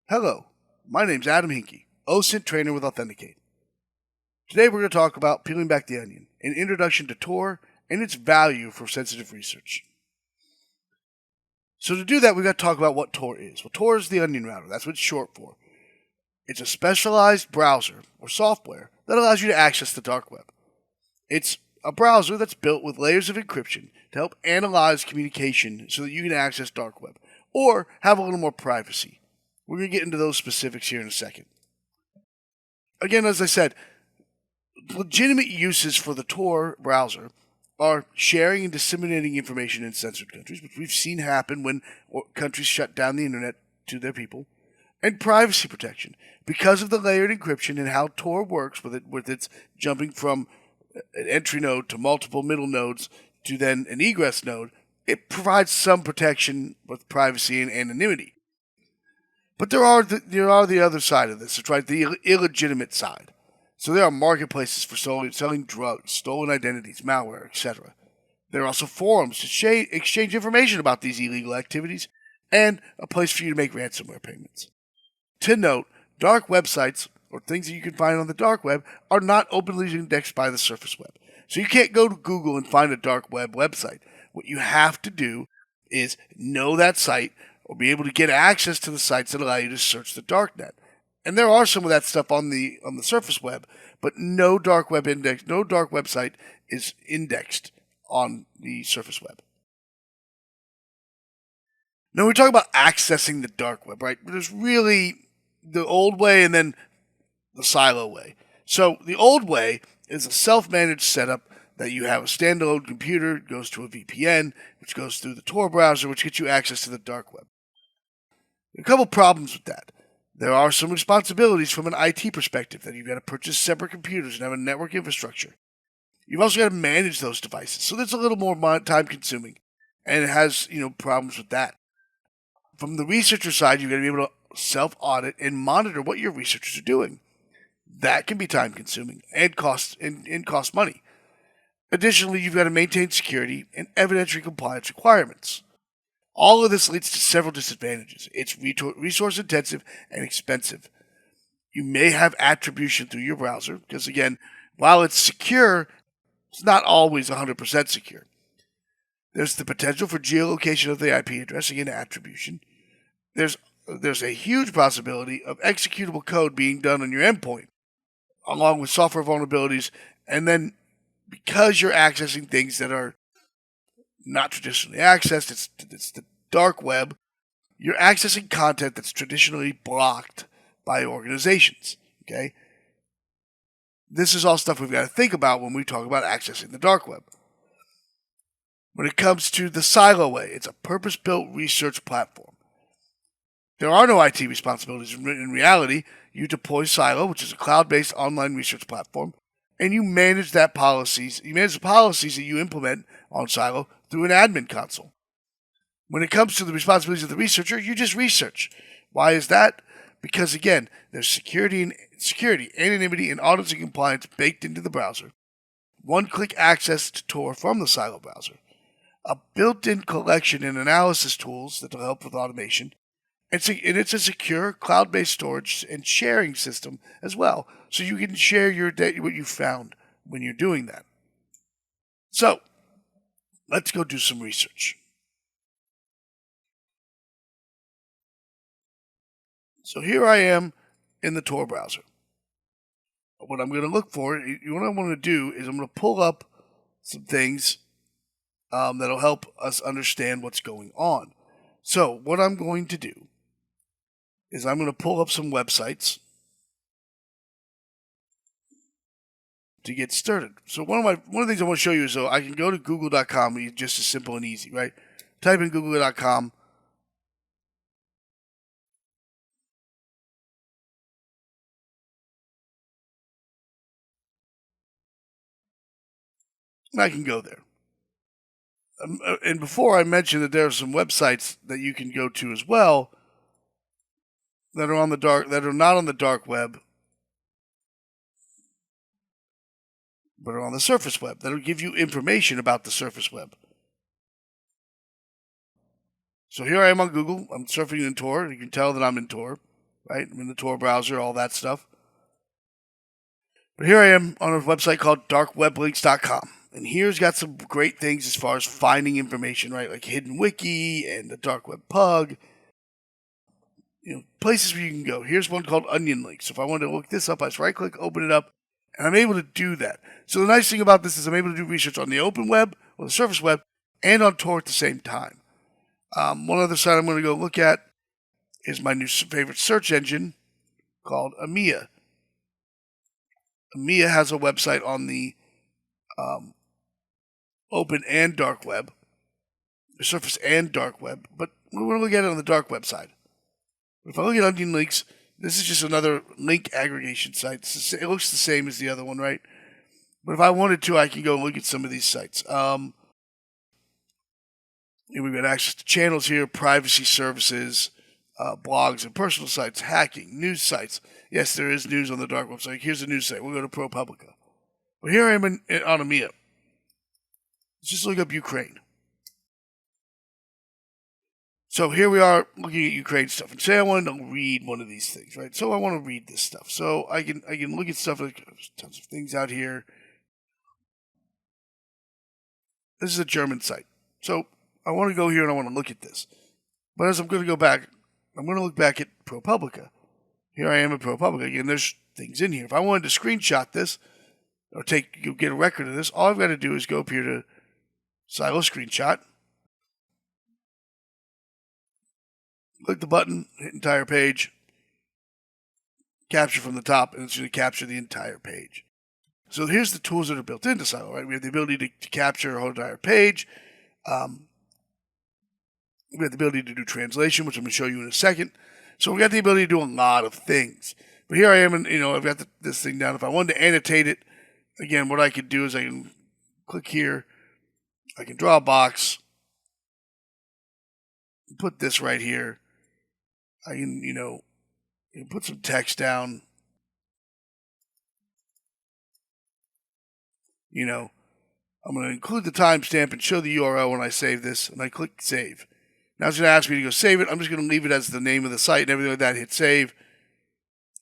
Hello, my name's Adam Hinkie, OSINT trainer with Authenticate. Today we're going to talk about peeling back the onion, an introduction to Tor and its value for sensitive research. So to do that, we've got to talk about what Tor is. Well, Tor is the onion router. That's what it's short for. It's a specialized browser or software that allows you to access the dark web. It's a browser that's built with layers of encryption to help analyze communication so that you can access dark web or have a little more privacy. We're going to get into those specifics here in a second. Again, as I said, legitimate uses for the Tor browser are sharing and disseminating information in censored countries, which we've seen happen when countries shut down the internet to their people, and privacy protection. Because of the layered encryption and how Tor works with its jumping from an entry node to multiple middle nodes to then an egress node, it provides some protection with privacy and anonymity. But there are the other side of this. It's right, the illegitimate side. So there are marketplaces for selling drugs, stolen identities, malware, etc. There are also forums to exchange information about these illegal activities and a place for you to make ransomware payments. To note, dark websites, or things that you can find on the dark web, are not openly indexed by the surface web. So you can't go to Google and find a dark web website. What you have to do is know that site or be able to get access to the sites that allow you to search the darknet. And there are some of that stuff on the surface web, but no dark website is indexed on the surface web. Now we talk about accessing the dark web, right? There's really the old way and then the silo way. So the old way is a self-managed setup that you have a standalone computer, goes to a VPN, which goes through the Tor browser, which gets you access to the dark web. There are a couple problems with that. There are some responsibilities from an IT perspective that you've got to purchase separate computers and have a network infrastructure. You've also got to manage those devices, so that's a little more time consuming, and it has problems with that. From the researcher side, you've got to be able to self-audit and monitor what your researchers are doing. That can be time consuming and cost money. Additionally, you've got to maintain security and evidentiary compliance requirements. All of this leads to several disadvantages. It's resource intensive and expensive. You may have attribution through your browser, because again, while it's secure, it's not always 100% secure. There's the potential for geolocation of the IP address, again, attribution. There's a huge possibility of executable code being done on your endpoint, along with software vulnerabilities, and then because you're accessing things that are not traditionally accessed, it's the dark web, you're accessing content that's traditionally blocked by organizations, okay? This is all stuff we've got to think about when we talk about accessing the dark web. When it comes to the Silo way, it's a purpose-built research platform. There are no IT responsibilities. In reality, you deploy Silo, which is a cloud-based online research platform, and you manage the policies that you implement on Silo through an admin console. When it comes to the responsibilities of the researcher, you just research. Why is that? Because again, there's security, anonymity, and audits and compliance baked into the browser. One-click access to Tor from the Silo browser. A built-in collection and analysis tools that will help with automation. And it's a secure cloud-based storage and sharing system as well, so you can share your data, what you found when you're doing that. So, let's go do some research. So here I am in the Tor browser. What I'm going to look for, what I want to do is I'm going to pull up some things that'll help us understand what's going on. So what I'm going to do is I'm going to pull up some websites to get started. So one of the things I want to show you is so I can go to google.com, just as simple and easy, right? Type in google.com. And I can go there. And before I mentioned that there are some websites that you can go to as well that are not on the dark web, but are on the surface web, that'll give you information about the surface web. So here I am on Google. I'm surfing in Tor. You can tell that I'm in Tor. right? I'm in the Tor browser, all that stuff. But here I am on a website called darkweblinks.com. And here's got some great things as far as finding information, right? Like Hidden Wiki and the Dark Web Pug. Places where you can go. Here's one called Onion Links. If I wanted to look this up, I just right-click, open it up, and I'm able to do that. So the nice thing about this is I'm able to do research on the open web, or the surface web, and on Tor at the same time. One other site I'm going to go look at is my new favorite search engine called Ameya. Ameya has a website on the open and dark web, the surface and dark web, but we're going to look at it on the dark web side. If I look at Onion Links, this is just another link aggregation site. It looks the same as the other one, right? But if I wanted to, I can go and look at some of these sites. We've got access to channels here, privacy services, blogs and personal sites, hacking, news sites. Yes, there is news on the dark website. Here's a news site. We'll go to ProPublica. But here I am on Ameya. Let's just look up Ukraine. So here we are looking at Ukraine stuff. And say I wanted to read one of these things, right? So I want to read this stuff. So I can look at stuff, like there's tons of things out here. This is a German site. So I want to go here and I want to look at this. But as I'm going to go back, I'm going to look back at ProPublica. Here I am at ProPublica. Again, there's things in here. If I wanted to screenshot this or get a record of this, all I've got to do is go up here to Silo Screenshot. Click the button, hit entire page, capture from the top, and it's going to capture the entire page. So here's the tools that are built into Silo, right? We have the ability to capture a whole entire page. We have the ability to do translation, which I'm going to show you in a second. So we got the ability to do a lot of things. But here I am, and I've got this thing down. If I wanted to annotate it, again, what I could do is I can click here. I can draw a box. Put this right here. I can, put some text down. I'm going to include the timestamp and show the URL when I save this, and I click Save. Now it's going to ask me to go save it. I'm just going to leave it as the name of the site and everything like that. Hit Save,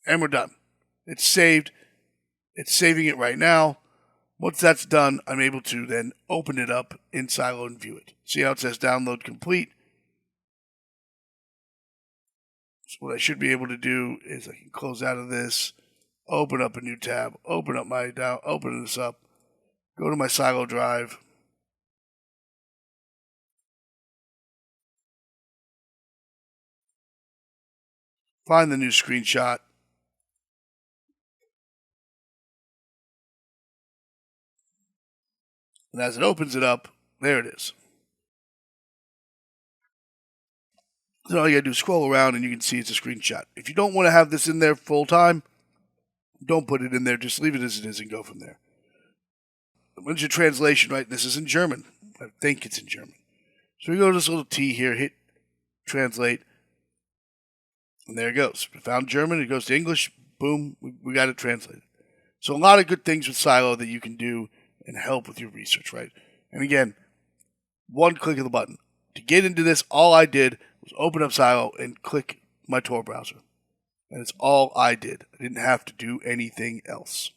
and we're done. It's saved. It's saving it right now. Once that's done, I'm able to then open it up in Silo and view it. See how it says Download Complete? So what I should be able to do is I can close out of this, open up a new tab, open this up, go to my Silo drive. Find the new screenshot. And as it opens it up, there it is. So all you gotta do is scroll around and you can see it's a screenshot. If you don't want to have this in there full time, don't put it in there. Just leave it as it is and go from there. When's your translation, right? This is in German. I think it's in German. So we go to this little T here, hit translate, and there it goes. We found German, it goes to English, boom, we got it translated. So a lot of good things with Silo that you can do and help with your research, right? And again, one click of the button. To get into this, all I did was open up Silo and click my Tor browser. And it's all I did. I didn't have to do anything else.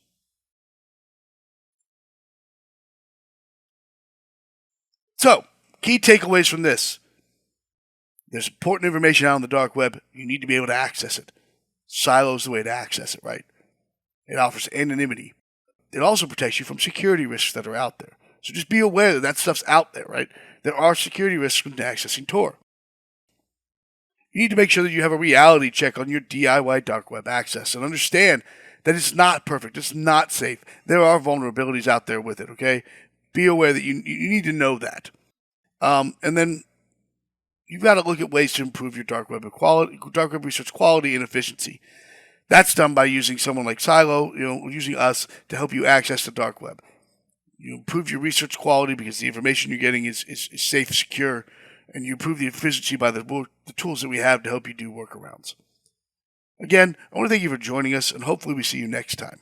So, key takeaways from this. There's important information out on the dark web. You need to be able to access it. Silo's the way to access it, right? It offers anonymity. It also protects you from security risks that are out there. So just be aware that that stuff's out there, right? There are security risks when accessing Tor. You need to make sure that you have a reality check on your DIY dark web access and understand that it's not perfect. It's not safe. There are vulnerabilities out there with it, okay? Be aware that you need to know that. And then you've got to look at ways to improve your dark web research quality and efficiency. That's done by using someone like Silo, using us to help you access the dark web. You improve your research quality because the information you're getting is safe, secure, and you improve the efficiency by the tools that we have to help you do workarounds. Again, I want to thank you for joining us, and hopefully we see you next time.